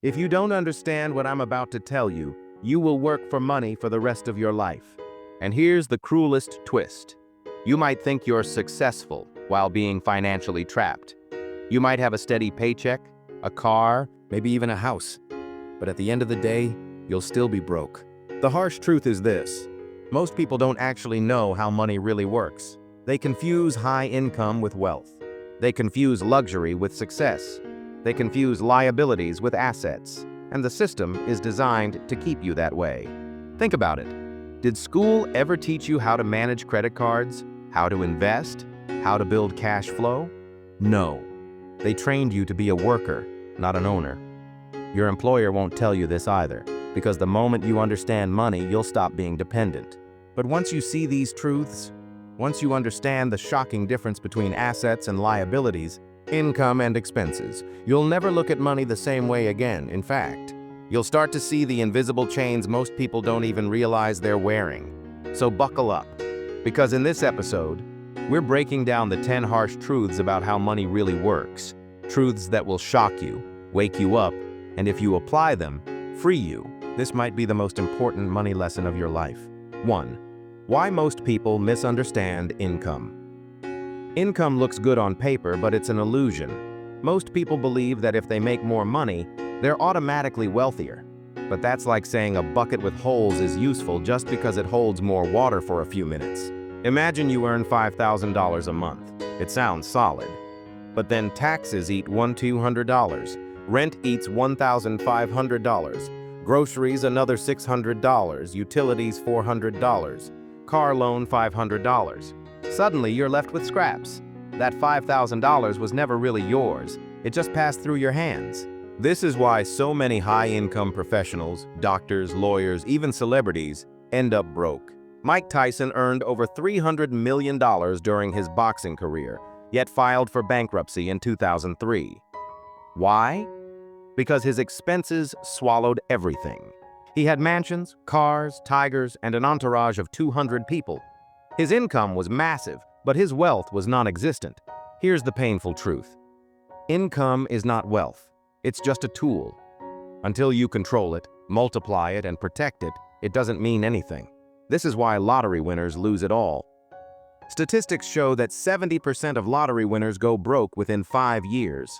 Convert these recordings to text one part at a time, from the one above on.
If you don't understand what I'm about to tell you, you will work for money for the rest of your life. And here's the cruelest twist. You might think you're successful while being financially trapped. You might have a steady paycheck, a car, maybe even a house. But at the end of the day, you'll still be broke. The harsh truth is this. Most people don't actually know how money really works. They confuse high income with wealth. They confuse luxury with success. They confuse liabilities with assets. And the system is designed to keep you that way. Think about it. Did school ever teach you how to manage credit cards? How to invest? How to build cash flow? No. They trained you to be a worker, not an owner. Your employer won't tell you this either, because the moment you understand money, you'll stop being dependent. But once you see these truths, once you understand the shocking difference between assets and liabilities, income and expenses, you'll never look at money the same way again. In fact, you'll start to see the invisible chains most people don't even realize they're wearing. So buckle up, because in this episode, we're breaking down the 10 harsh truths about how money really works. Truths that will shock you, wake you up, and if you apply them, free you. This might be the most important money lesson of your life. 1. Why most people misunderstand income. Income looks good on paper, but it's an illusion. Most people believe that if they make more money, they're automatically wealthier. But that's like saying a bucket with holes is useful just because it holds more water for a few minutes. Imagine you earn $5,000 a month. It sounds solid. But then taxes eat $200, rent eats $1,500, groceries another $600, utilities $400, car loan $500. Suddenly you're left with scraps. That $5,000 was never really yours. It just passed through your hands. This is why so many high-income professionals, doctors, lawyers, even celebrities, end up broke. Mike Tyson earned over $300 million during his boxing career, yet filed for bankruptcy in 2003. Why? Because his expenses swallowed everything. He had mansions, cars, tigers, and an entourage of 200 people. His income was massive, but his wealth was non-existent. Here's the painful truth. Income is not wealth. It's just a tool. Until you control it, multiply it, and protect it, it doesn't mean anything. This is why lottery winners lose it all. Statistics show that 70% of lottery winners go broke within 5 years.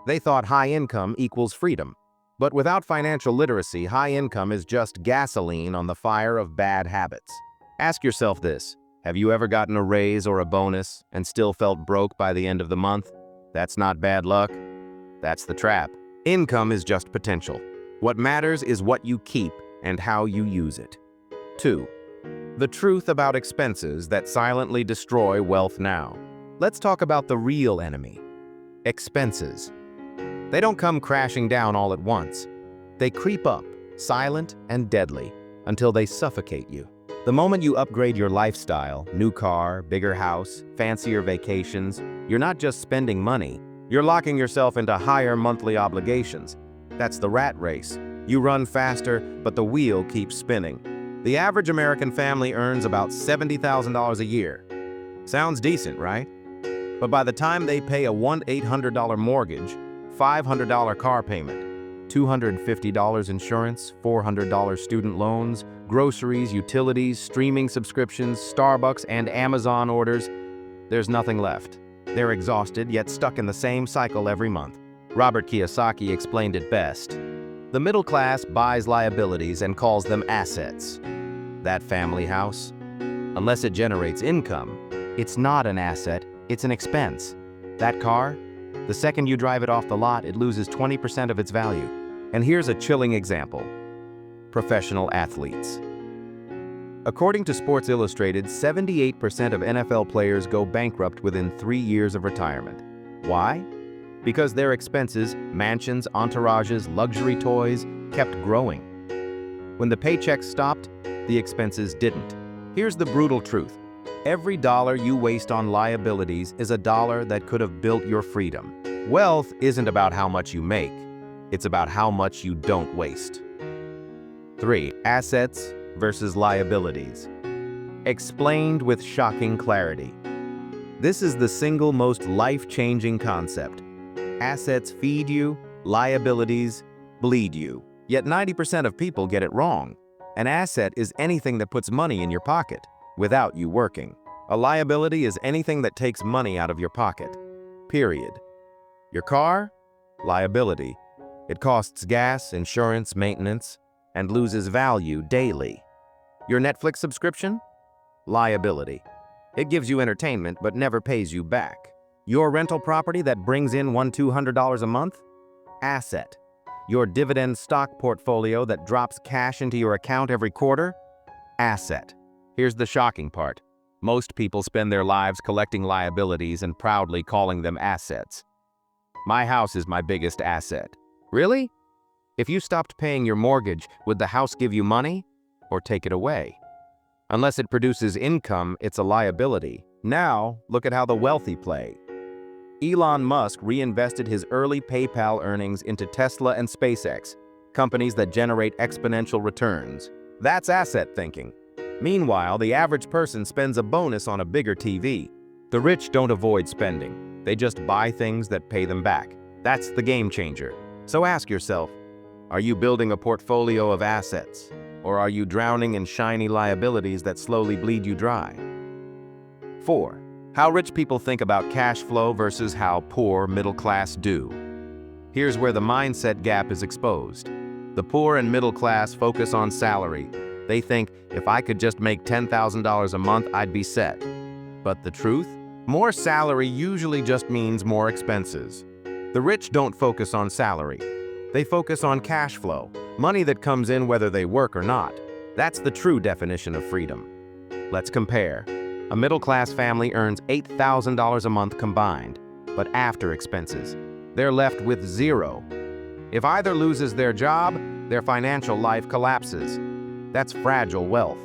They thought high income equals freedom. But without financial literacy, high income is just gasoline on the fire of bad habits. Ask yourself this. Have you ever gotten a raise or a bonus and still felt broke by the end of the month? That's not bad luck. That's the trap. Income is just potential. What matters is what you keep and how you use it. 2. The truth about expenses that silently destroy wealth now. Let's talk about the real enemy. Expenses. They don't come crashing down all at once. They creep up, silent and deadly, until they suffocate you. The moment you upgrade your lifestyle, new car, bigger house, fancier vacations, you're not just spending money, you're locking yourself into higher monthly obligations. That's the rat race. You run faster, but the wheel keeps spinning. The average American family earns about $70,000 a year. Sounds decent, right? But by the time they pay a $1,800 mortgage, $500 car payment, $250 insurance, $400 student loans, groceries, utilities, streaming subscriptions, Starbucks, and Amazon orders, there's nothing left. They're exhausted, yet stuck in the same cycle every month. Robert Kiyosaki explained it best. The middle class buys liabilities and calls them assets. That family house, unless it generates income, it's not an asset, it's an expense. That car, the second you drive it off the lot, it loses 20% of its value. And here's a chilling example. Professional athletes. According to Sports Illustrated, 78% of NFL players go bankrupt within 3 years of retirement. Why? Because their expenses, mansions, entourages, luxury toys, kept growing. When the paychecks stopped, the expenses didn't. Here's the brutal truth. Every dollar you waste on liabilities is a dollar that could have built your freedom. Wealth isn't about how much you make. It's about how much you don't waste. 3. Assets versus liabilities. Explained with shocking clarity. This is the single most life-changing concept. Assets feed you, liabilities bleed you. Yet 90% of people get it wrong. An asset is anything that puts money in your pocket without you working. A liability is anything that takes money out of your pocket. Period. Your car? Liability. It costs gas, insurance, maintenance, and loses value daily. Your Netflix subscription? Liability. It gives you entertainment but never pays you back. Your rental property that brings in $200 a month? Asset. Your dividend stock portfolio that drops cash into your account every quarter? Asset. Here's the shocking part. Most people spend their lives collecting liabilities and proudly calling them assets. My house is my biggest asset. Really? If you stopped paying your mortgage, would the house give you money or take it away? Unless it produces income, it's a liability. Now, look at how the wealthy play. Elon Musk reinvested his early PayPal earnings into Tesla and SpaceX, companies that generate exponential returns. That's asset thinking. Meanwhile, the average person spends a bonus on a bigger TV. The rich don't avoid spending. They just buy things that pay them back. That's the game changer. So ask yourself, are you building a portfolio of assets? Or are you drowning in shiny liabilities that slowly bleed you dry? 4. How rich people think about cash flow versus how poor middle class do. Here's where the mindset gap is exposed. The poor and middle class focus on salary. They think, if I could just make $10,000 a month, I'd be set. But the truth? More salary usually just means more expenses. The rich don't focus on salary. They focus on cash flow, money that comes in whether they work or not. That's the true definition of freedom. Let's compare. A middle-class family earns $8,000 a month combined, but after expenses, they're left with zero. If either loses their job, their financial life collapses. That's fragile wealth.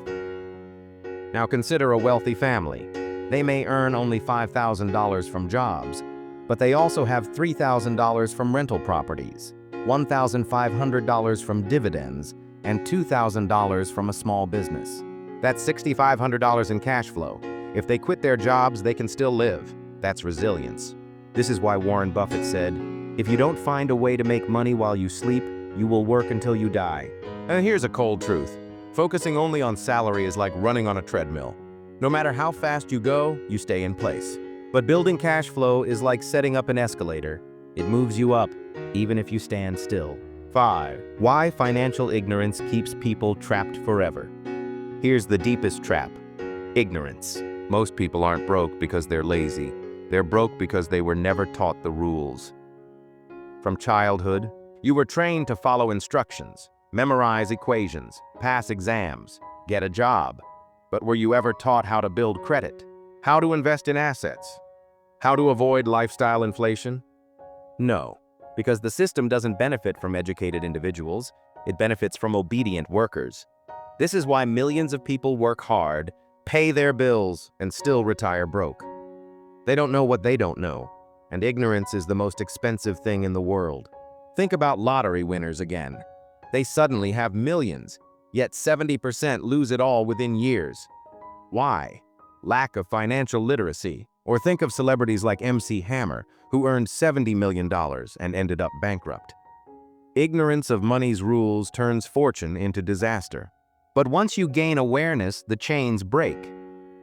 Now consider a wealthy family. They may earn only $5,000 from jobs, but they also have $3,000 from rental properties, $1,500 from dividends, and $2,000 from a small business. That's $6,500 in cash flow. If they quit their jobs, they can still live. That's resilience. This is why Warren Buffett said, if you don't find a way to make money while you sleep, you will work until you die. And here's a cold truth. Focusing only on salary is like running on a treadmill. No matter how fast you go, you stay in place. But building cash flow is like setting up an escalator. It moves you up, even if you stand still. 5. Why financial ignorance keeps people trapped forever. Here's the deepest trap. Ignorance. Most people aren't broke because they're lazy. They're broke because they were never taught the rules. From childhood, you were trained to follow instructions, memorize equations, pass exams, get a job. But were you ever taught how to build credit? How to invest in assets? How to avoid lifestyle inflation? No, because the system doesn't benefit from educated individuals. It benefits from obedient workers. This is why millions of people work hard, pay their bills, and still retire broke. They don't know what they don't know, and ignorance is the most expensive thing in the world. Think about lottery winners again. They suddenly have millions, yet 70% lose it all within years. Why? Lack of financial literacy. Or think of celebrities like MC Hammer, who earned $70 million and ended up bankrupt. Ignorance of money's rules turns fortune into disaster. But once you gain awareness, the chains break.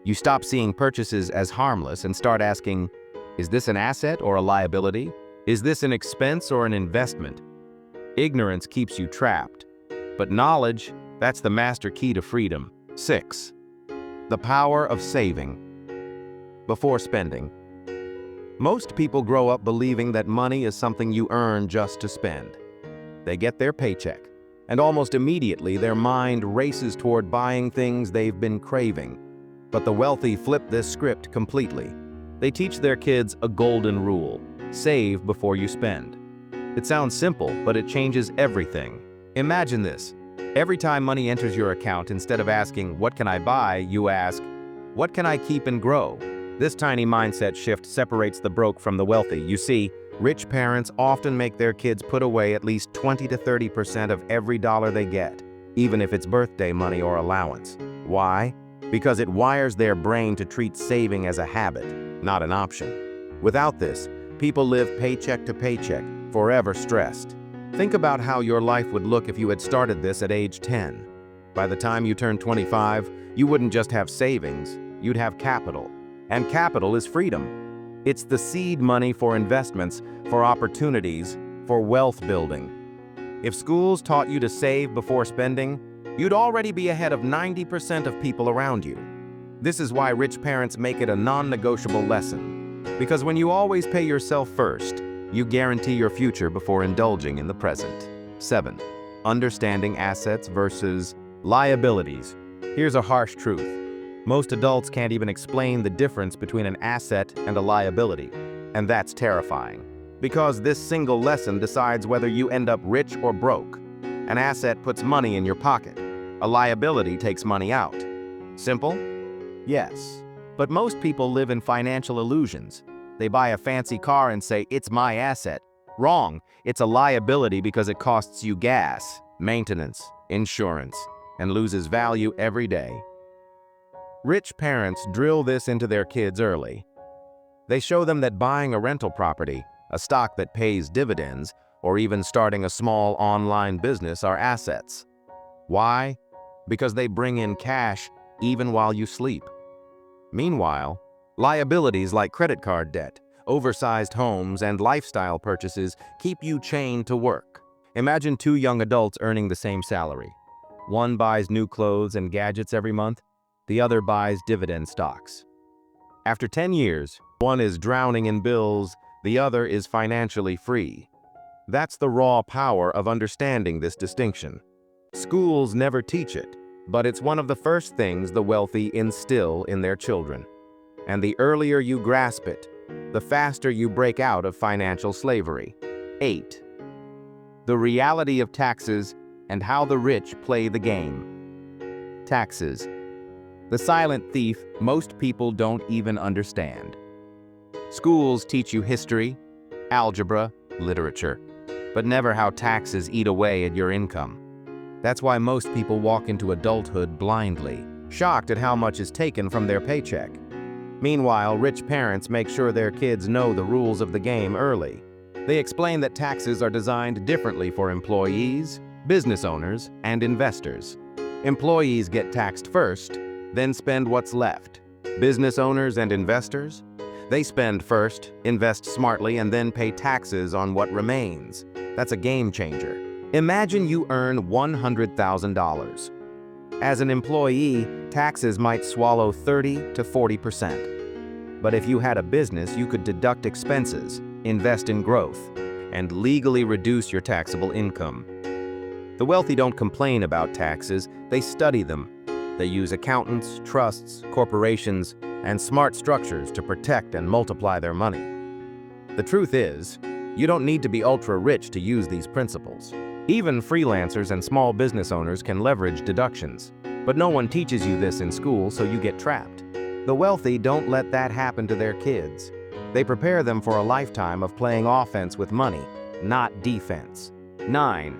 You stop seeing purchases as harmless and start asking, is this an asset or a liability? Is this an expense or an investment? Ignorance keeps you trapped. But knowledge, that's the master key to freedom. 6. The power of saving. Before spending. Most people grow up believing that money is something you earn just to spend. They get their paycheck, and almost immediately their mind races toward buying things they've been craving. But the wealthy flip this script completely. They teach their kids a golden rule: save before you spend. It sounds simple, but it changes everything. Imagine this. Every time money enters your account, instead of asking, what can I buy, you ask, what can I keep and grow? This tiny mindset shift separates the broke from the wealthy. You see, rich parents often make their kids put away at least 20 to 30% of every dollar they get, even if it's birthday money or allowance. Why? Because it wires their brain to treat saving as a habit, not an option. Without this, people live paycheck to paycheck, forever stressed. Think about how your life would look if you had started this at age 10. By the time you turn 25, you wouldn't just have savings, you'd have capital. And capital is freedom. It's the seed money for investments, for opportunities, for wealth building. If schools taught you to save before spending, you'd already be ahead of 90% of people around you. This is why rich parents make it a non-negotiable lesson. Because when you always pay yourself first, you guarantee your future before indulging in the present. 7. Understanding assets versus liabilities. Here's a harsh truth. Most adults can't even explain the difference between an asset and a liability. And that's terrifying. Because this single lesson decides whether you end up rich or broke. An asset puts money in your pocket. A liability takes money out. Simple? Yes. But most people live in financial illusions. They buy a fancy car and say, "It's my asset." Wrong. It's a liability because it costs you gas, maintenance, insurance, and loses value every day. Rich parents drill this into their kids early. They show them that buying a rental property, a stock that pays dividends, or even starting a small online business are assets. Why? Because they bring in cash even while you sleep. Meanwhile, liabilities like credit card debt, oversized homes, and lifestyle purchases keep you chained to work. Imagine two young adults earning the same salary. One buys new clothes and gadgets every month, the other buys dividend stocks. After 10 years, one is drowning in bills, the other is financially free. That's the raw power of understanding this distinction. Schools never teach it, but it's one of the first things the wealthy instill in their children. And the earlier you grasp it, the faster you break out of financial slavery. 8. The reality of taxes and how the rich play the game. Taxes. The silent thief most people don't even understand. Schools teach you history, algebra, literature, but never how taxes eat away at your income. That's why most people walk into adulthood blindly, shocked at how much is taken from their paycheck. Meanwhile, rich parents make sure their kids know the rules of the game early. They explain that taxes are designed differently for employees, business owners, and investors. Employees get taxed first, then spend what's left. Business owners and investors? They spend first, invest smartly, and then pay taxes on what remains. That's a game changer. Imagine you earn $100,000. As an employee, taxes might swallow 30 to 40%. But if you had a business, you could deduct expenses, invest in growth, and legally reduce your taxable income. The wealthy don't complain about taxes, they study them. They use accountants, trusts, corporations, and smart structures to protect and multiply their money. The truth is, you don't need to be ultra-rich to use these principles. Even freelancers and small business owners can leverage deductions. But no one teaches you this in school, so you get trapped. The wealthy don't let that happen to their kids. They prepare them for a lifetime of playing offense with money, not defense. 9.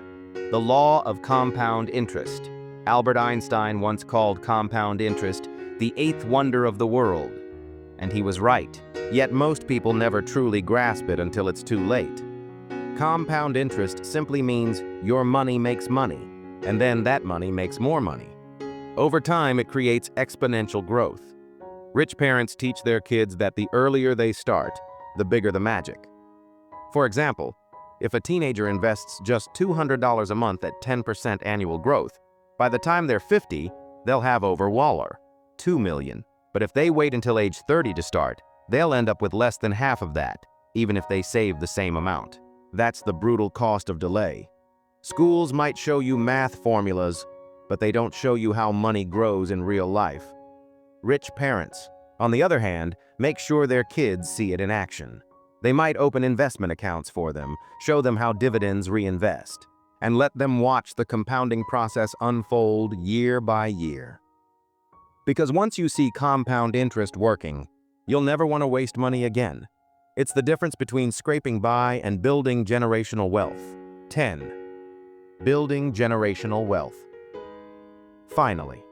The law of compound interest. Albert Einstein once called compound interest the eighth wonder of the world. And he was right. Yet most people never truly grasp it until it's too late. Compound interest simply means your money makes money, and then that money makes more money. Over time, it creates exponential growth. Rich parents teach their kids that the earlier they start, the bigger the magic. For example, if a teenager invests just $200 a month at 10% annual growth, by the time they're 50, they'll have over $2 million. But if they wait until age 30 to start, they'll end up with less than half of that, even if they save the same amount. That's the brutal cost of delay. Schools might show you math formulas, but they don't show you how money grows in real life. Rich parents, on the other hand, make sure their kids see it in action. They might open investment accounts for them, show them how dividends reinvest, and let them watch the compounding process unfold year by year. Because once you see compound interest working, you'll never want to waste money again. It's the difference between scraping by and building generational wealth. 10. Building generational wealth. Finally,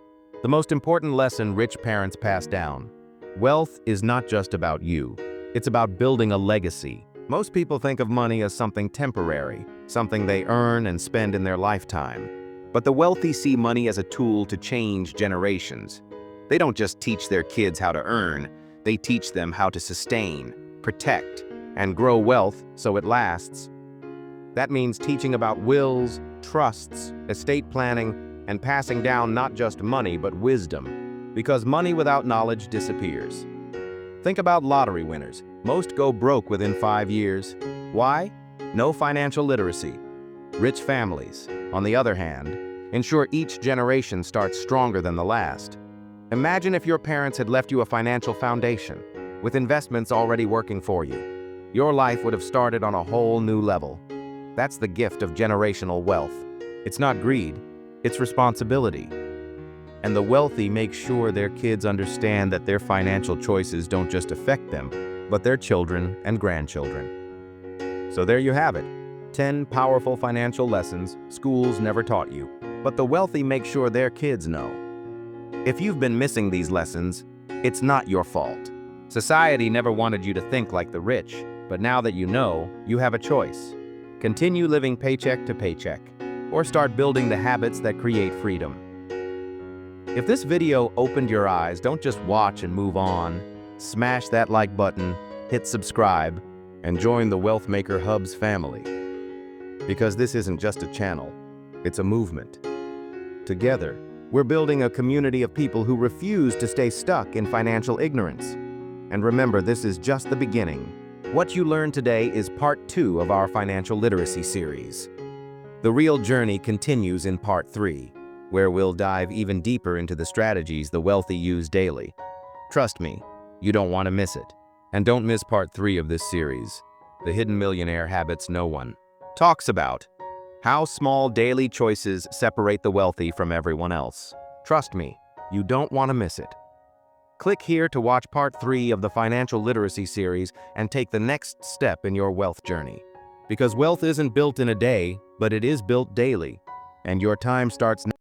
the most important lesson rich parents pass down. Wealth is not just about you. It's about building a legacy, Most people think of money as something temporary, something they earn and spend in their lifetime. But the wealthy see money as a tool to change generations. They don't just teach their kids how to earn, they teach them how to sustain, protect, and grow wealth so it lasts. That means teaching about wills, trusts, estate planning, and passing down not just money but wisdom, because money without knowledge disappears. Think about lottery winners. Most go broke within 5 years. Why? No financial literacy. Rich families, on the other hand, ensure each generation starts stronger than the last. Imagine if your parents had left you a financial foundation, with investments already working for you. Your life would have started on a whole new level. That's the gift of generational wealth. It's not greed, it's responsibility. And the wealthy make sure their kids understand that their financial choices don't just affect them, but their children and grandchildren. So there you have it, 10 powerful financial lessons schools never taught you, but the wealthy make sure their kids know. If you've been missing these lessons, it's not your fault. Society never wanted you to think like the rich, but now that you know, you have a choice. Continue living paycheck to paycheck, or start building the habits that create freedom. If this video opened your eyes, don't just watch and move on. Smash that like button, hit subscribe, and join the Wealthmaker Hub's family. Because this isn't just a channel, it's a movement. Together, we're building a community of people who refuse to stay stuck in financial ignorance. And remember, this is just the beginning. What you learned today is part 2 of our financial literacy series. The real journey continues in part 3, where we'll dive even deeper into the strategies the wealthy use daily. Trust me, you don't want to miss it. And don't miss part 3 of this series, The Hidden Millionaire Habits No One Talks About. How small daily choices separate the wealthy from everyone else. Trust me, you don't want to miss it. Click here to watch part 3 of the financial literacy series and take the next step in your wealth journey. Because wealth isn't built in a day, but it is built daily. And your time starts now.